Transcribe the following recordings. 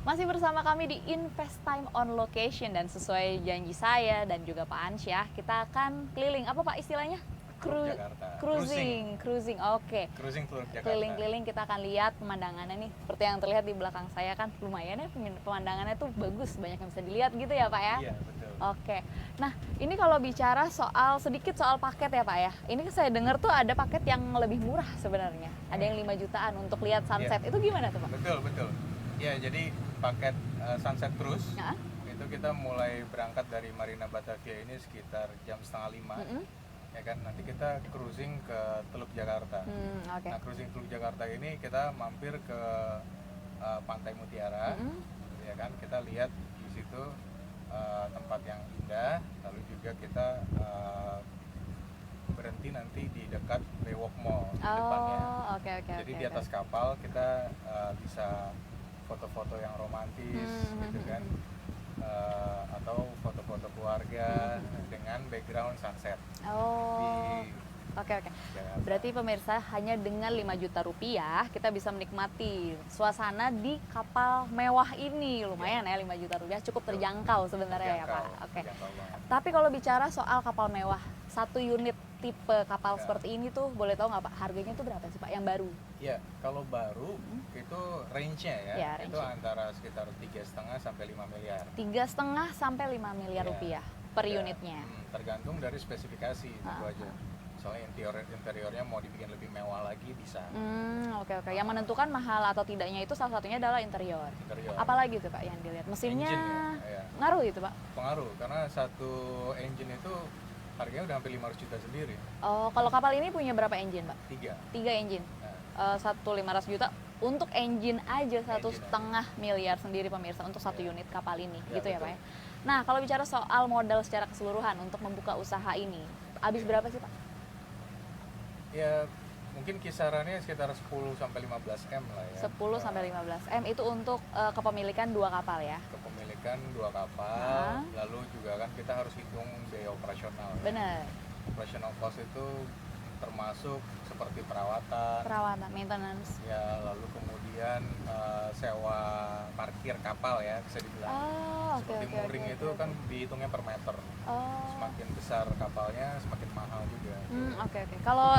Masih bersama kami di Invest Time on Location dan sesuai janji saya dan juga Pak Ansyah, kita akan keliling. Apa Pak istilahnya? Jakarta. Cruising. Oke. Cruising tour Jakarta. Keliling-keliling kita akan lihat pemandangannya nih. Seperti yang terlihat di belakang saya kan lumayan ya pemandangannya tuh bagus, banyak yang bisa dilihat gitu ya Pak ya. Iya, betul. Oke. Nah, ini kalau bicara sedikit soal paket ya Pak ya. Ini saya dengar tuh ada paket yang lebih murah sebenarnya. Ada yang 5 jutaan untuk lihat sunset. Iya. Itu gimana tuh Pak? Betul. Ya, jadi paket Sunset Cruise Ya? itu kita mulai berangkat dari Marina Batavia ini sekitar jam 4:30. Ya kan, nanti kita cruising ke Teluk Jakarta. Oke. Nah, cruising Teluk Jakarta ini kita mampir ke Pantai Mutiara. Ya kan, kita lihat di situ tempat yang indah, lalu juga kita berhenti nanti di dekat Bewok Mall di depannya. Oke. Jadi di atas kapal kita bisa foto-foto yang romantis gitu kan, atau foto-foto keluarga dengan background sunset di Oke. Jakarta. Berarti pemirsa hanya dengan 5 juta rupiah kita bisa menikmati suasana di kapal mewah ini. Lumayan ya 5 juta rupiah, cukup terjangkau sebenarnya ya Pak. Oke. Terjangkau banget. Tapi kalau bicara soal kapal mewah, satu unit tipe kapal seperti ini tuh boleh tahu nggak Pak harganya tuh berapa sih Pak yang baru? Ya, kalau baru itu range-nya Ya, itu range-nya. antara sekitar 3,5 sampai 5 miliar. 3,5 sampai 5 miliar Ya. rupiah per Ya, unitnya. tergantung dari spesifikasi tentu aja. Soalnya interiornya mau dibikin lebih mewah lagi bisa. Oke. Yang menentukan mahal atau tidaknya itu salah satunya adalah interior. Interior. Apalagi tuh Pak yang dilihat? Mesinnya Engine ya. ngaruh itu Pak? Pengaruh karena satu engine itu harganya udah hampir 500 juta sendiri. Oh, kalau kapal ini punya berapa engine Pak? 3. 3 engine. Nah, 1,500 juta untuk engine aja 1,5 Engine miliar sendiri pemirsa untuk satu Ya. unit kapal ini, Ya, gitu ya Pak betul. ya. Nah, kalau bicara soal modal secara keseluruhan untuk membuka usaha ini, habis berapa sih Pak? ya mungkin kisarannya sekitar 10 sampai 15 M lah ya. 10 sampai 15 M itu untuk kepemilikan 2 kapal ya. Kepemilikan 2 kapal, lalu juga kan kita harus hitung biaya operasional. Bener. Operational cost itu termasuk seperti perawatan, Maintenance. ya, lalu kemudian sewa parkir kapal ya bisa dibilang. Seperti mooring itu kan dihitungnya per meter. Semakin besar kapalnya semakin mahal juga. Oke. Kalau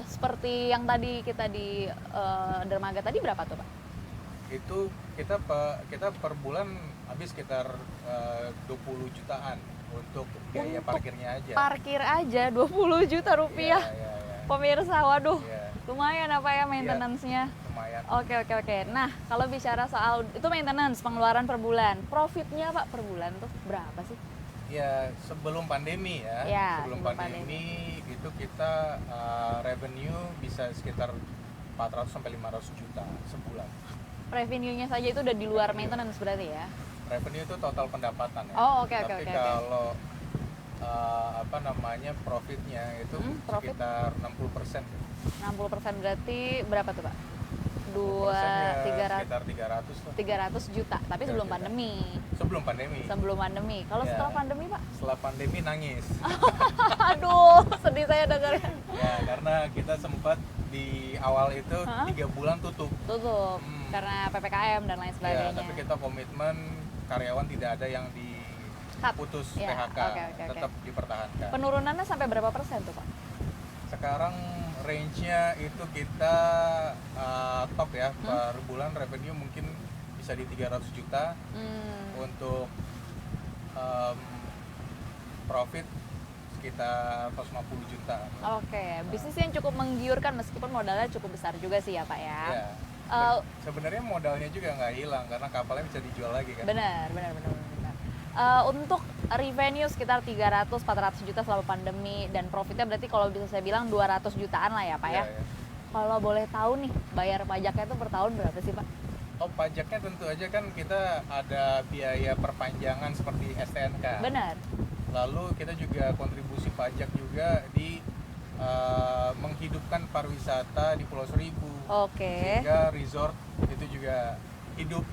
seperti yang tadi kita di dermaga tadi berapa tuh Pak? Itu kita per bulan habis sekitar 20 jutaan untuk biaya Untuk parkirnya aja. Parkir aja 20 juta rupiah. Iya. Pemirsa, waduh, Iya, lumayan apa ya maintenance-nya. lumayan. Oke. Nah, kalau bicara soal itu maintenance, pengeluaran per bulan, profitnya Pak per bulan tuh berapa sih? Ya, sebelum pandemi ya. Ya, sebelum sebelum pandemi itu kita revenue bisa sekitar 400 sampai 500 juta sebulan. Revenue-nya saja itu udah di luar maintenance berarti ya? Revenue itu total pendapatan ya. Oh, oke. Tapi kalau profitnya itu profit? sekitar 60%. 60% berarti berapa tuh Pak? 300 sekitar 300 lah. 300 juta, tapi sebelum 300 juta. pandemi. Sebelum pandemi. Kalau Ya. setelah pandemi Pak? Setelah pandemi nangis. Aduh, sedih saya dengarnya. Ya, karena kita sempat di awal itu 3 bulan tutup. Tutup karena PPKM dan lain Ya, sebagainya. tapi kita komitmen karyawan tidak ada yang Cut. diputus Ya, PHK, oke. tetap dipertahankan. Penurunannya sampai berapa persen tuh Pak? Sekarang range-nya itu kita top ya, per bulan revenue mungkin bisa di 300 juta. Untuk profit sekitar 150 juta. Oke, bisnis yang cukup menggiurkan meskipun modalnya cukup besar juga sih ya Pak ya. Ya. Sebenarnya modalnya juga nggak hilang karena kapalnya bisa dijual lagi kan. Benar. Untuk revenue sekitar 300-400 juta selama pandemi dan profitnya berarti kalau bisa saya bilang 200 jutaan lah ya Pak ya. Ya. Kalau boleh tahu nih bayar pajaknya itu per tahun berapa sih Pak? Oh, pajaknya tentu aja kan kita ada biaya perpanjangan seperti STNK. Benar. Lalu kita juga kontribusi pajak juga di menghidupkan pariwisata di Pulau Seribu. Oke. Sehingga resort itu juga hidup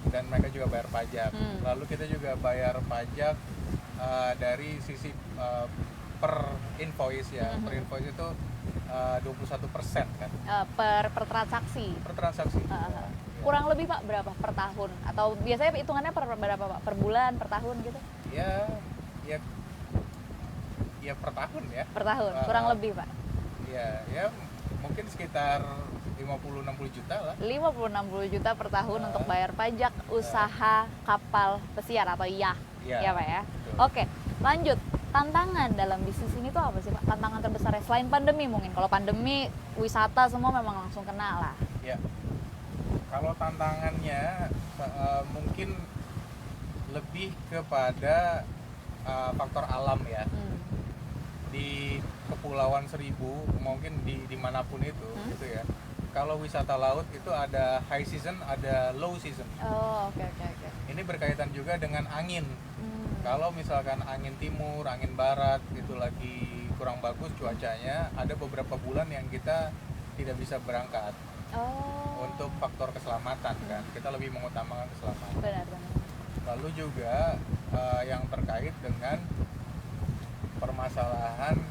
dan mereka juga bayar pajak. Lalu kita juga bayar pajak dari sisi per invoice ya. Per invoice itu 21% kan. Per transaksi. Per transaksi. Kurang lebih Pak berapa per tahun? Atau biasanya hitungannya per berapa Pak? Per bulan, per tahun gitu? Ya, ya, ya per tahun ya. Per tahun, kurang lebih Pak? Ya mungkin sekitar 50-60 juta lah. 50-60 juta per tahun untuk bayar pajak usaha kapal pesiar atau yacht, ya Pak ya? Betul. Oke, lanjut. Tantangan dalam bisnis ini tuh apa sih Pak? Tantangan terbesarnya selain pandemi mungkin. Kalau pandemi wisata semua memang langsung kena lah. Ya, kalau tantangannya mungkin lebih kepada faktor alam ya. Di Kepulauan Seribu mungkin dimanapun itu gitu ya. Kalau wisata laut itu ada high season, ada low season. Oh, oke. Ini berkaitan juga dengan angin. Kalau misalkan angin timur, angin barat itu lagi kurang bagus cuacanya, ada beberapa bulan yang kita tidak bisa berangkat. Untuk faktor keselamatan kan, kita lebih mengutamakan keselamatan. Benar. Lalu juga yang terkait dengan permasalahan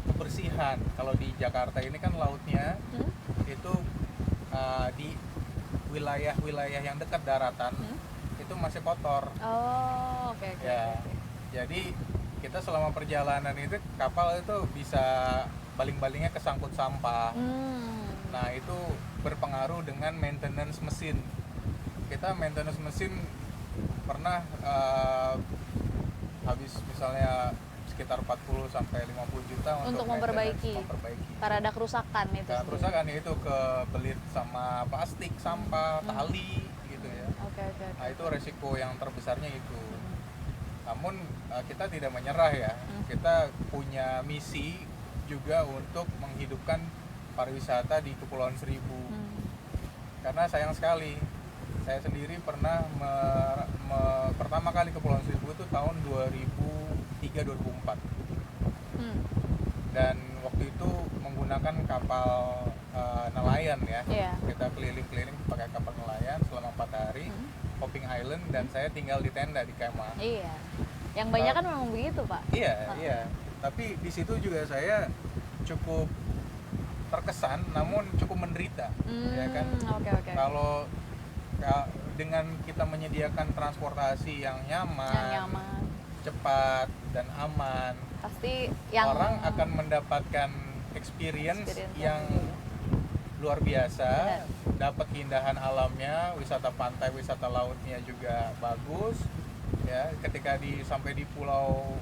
kebersihan. Kalau di Jakarta ini kan lautnya itu di wilayah-wilayah yang dekat daratan itu masih kotor. Oke. Ya, jadi kita selama perjalanan itu kapal itu bisa baling-balingnya kesangkut sampah. Nah itu berpengaruh dengan maintenance mesin. Kita maintenance mesin pernah habis misalnya sekitar 40 sampai 50 juta untuk memperbaiki. Karena ada kerusakan itu. Nah, kerusakan itu kebelit sama plastik, sampah, tali gitu ya. Oke. Nah, itu resiko yang terbesarnya itu. Namun kita tidak menyerah ya. Kita punya misi juga untuk menghidupkan pariwisata di Kepulauan Seribu. Karena sayang sekali saya sendiri pernah pertama kali ke Kepulauan Seribu itu tahun 2003-2004 dan waktu itu menggunakan kapal nelayan ya. Kita keliling-keliling pakai kapal nelayan selama 4 hari, Hopping Island, dan saya tinggal di tenda di kemah. Yang banyak kan memang begitu Pak. Iya. Tapi di situ juga saya cukup terkesan, namun cukup menderita, ya kan. Oke. Kalau dengan kita menyediakan transportasi yang nyaman, cepat dan aman, pasti yang orang akan mendapatkan experience yang luar biasa. Dapat keindahan alamnya, wisata pantai, wisata lautnya juga bagus. Ya, ketika sampai di Pulau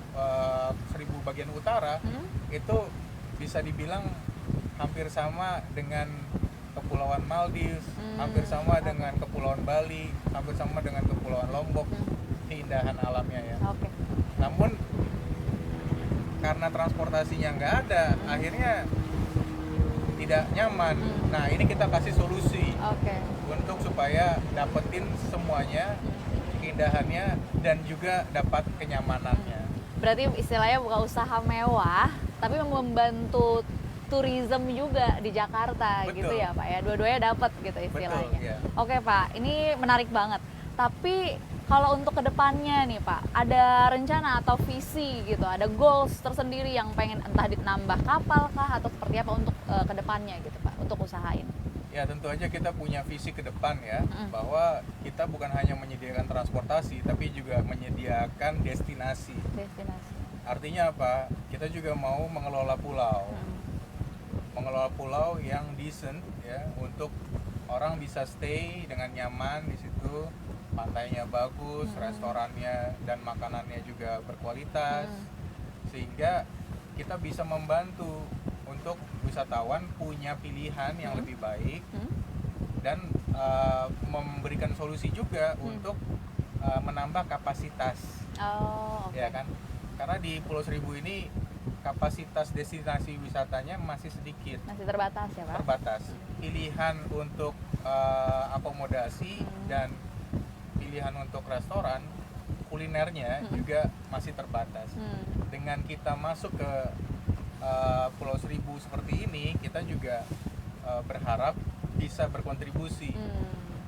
Seribu bagian utara, itu bisa dibilang hampir sama dengan Kepulauan Maldives, hampir sama dengan Kepulauan Bali, hampir sama dengan Kepulauan Lombok, keindahan alamnya ya. Namun karena transportasinya nggak ada, akhirnya tidak nyaman. Nah ini kita kasih solusi untuk supaya dapetin semuanya, keindahannya dan juga dapat kenyamanannya. Berarti istilahnya bukan usaha mewah, tapi membantu tourism juga di Jakarta. Betul. Gitu ya Pak ya, dua-duanya dapat gitu istilahnya. Betul, ya. Oke Pak, ini menarik banget. Tapi kalau untuk kedepannya nih Pak, ada rencana atau visi gitu, ada goals tersendiri yang pengen entah ditambah kapal kah atau seperti apa untuk kedepannya gitu Pak, untuk usahain? Ya tentu aja kita punya visi ke depan ya, bahwa kita bukan hanya menyediakan transportasi, tapi juga menyediakan destinasi. Artinya apa? Kita juga mau mengelola pulau. Mengelola pulau yang decent ya, untuk orang bisa stay dengan nyaman di situ, pantainya bagus, restorannya dan makanannya juga berkualitas, sehingga kita bisa membantu untuk wisatawan punya pilihan yang lebih baik dan memberikan solusi juga untuk menambah kapasitas. Ya kan? Karena di Pulau Seribu ini kapasitas destinasi wisatanya masih sedikit, masih terbatas ya Pak? Terbatas. Pilihan untuk akomodasi dan pilihan untuk restoran, kulinernya juga masih terbatas. Dengan kita masuk ke Pulau Seribu seperti ini, kita juga berharap bisa berkontribusi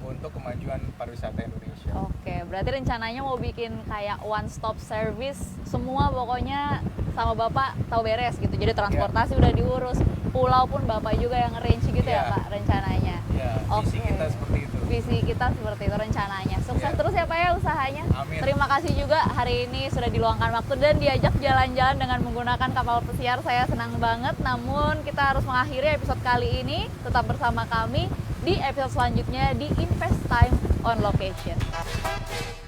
untuk kemajuan pariwisata Indonesia. Oke, berarti rencananya mau bikin kayak one stop service, semua pokoknya sama Bapak tahu beres gitu. Jadi transportasi udah diurus, pulau pun Bapak juga yang arrange gitu ya Pak rencananya. Ya, visi Oke. kita seperti itu. Visi kita seperti itu rencananya. Sukses Iya. terus ya Pak ya usahanya. Amin. Terima kasih juga hari ini sudah diluangkan waktu dan diajak jalan-jalan dengan menggunakan kapal pesiar. Saya senang banget. Namun kita harus mengakhiri episode kali ini. Tetap bersama kami di episode selanjutnya di Invest Time on Location.